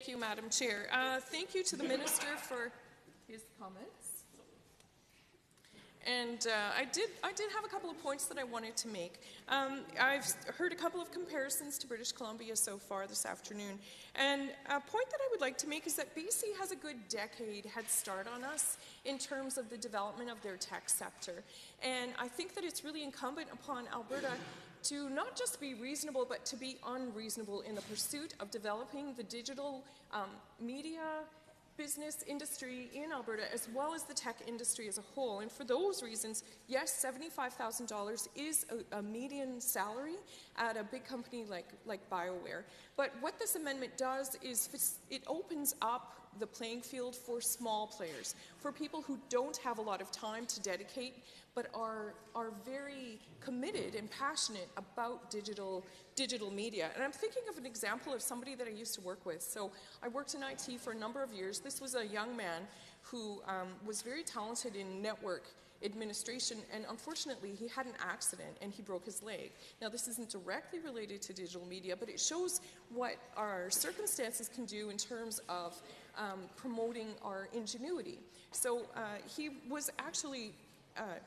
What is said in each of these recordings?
Thank you, Madam Chair. Thank you to the Minister for his comments. And I did have a couple of points that I wanted to make. I've heard a couple of comparisons to British Columbia so far this afternoon. And a point that I would like to make is that BC has a good decade head start on us in terms of the development of their tech sector. And I think that it's really incumbent upon Alberta to not just be reasonable, but to be unreasonable in the pursuit of developing the digital media business industry in Alberta, as well as the tech industry as a whole. And for those reasons, yes, $75,000 is a median salary at a big company like BioWare. But what this amendment does is it opens up the playing field for small players, for people who don't have a lot of time to dedicate, but are very committed and passionate about digital media. And I'm thinking of an example of somebody that I used to work with. So I worked in IT for a number of years. This was a young man who was very talented in network administration, and unfortunately he had an accident and he broke his leg. Now, this isn't directly related to digital media, but it shows what our circumstances can do in terms of promoting our ingenuity. So he was actually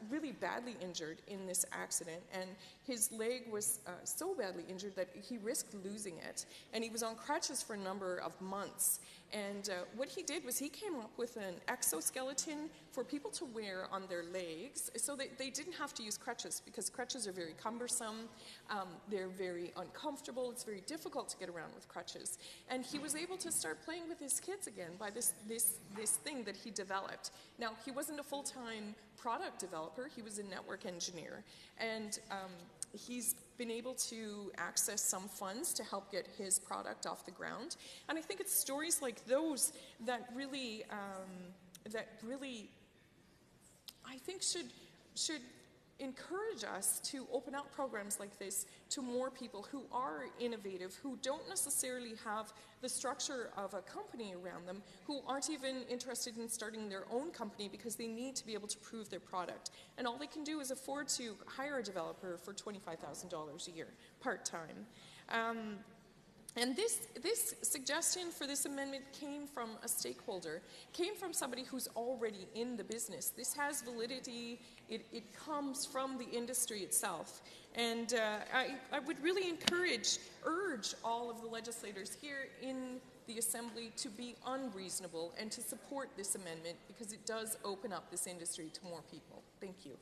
really badly injured in this accident, and his leg was so badly injured that he risked losing it, and he was on crutches for a number of months. And what he did was he came up with an exoskeleton for people to wear on their legs so that they didn't have to use crutches, because crutches are very cumbersome, they're very uncomfortable, it's very difficult to get around with crutches. And he was able to start playing with his kids again by this thing that he developed. Now, he wasn't a full-time product developer, he was a network engineer, and he's been able to access some funds to help get his product off the ground. And I think it's stories like those that really, I think should encourage us to open up programs like this to more people who are innovative, who don't necessarily have the structure of a company around them, who aren't even interested in starting their own company because they need to be able to prove their product. And all they can do is afford to hire a developer for $25,000 a year, part-time. And this suggestion for this amendment came from a stakeholder, came from somebody who's already in the business. This has validity, it comes from the industry itself. And I would really urge all of the legislators here in the Assembly to be unreasonable and to support this amendment, because it does open up this industry to more people. Thank you.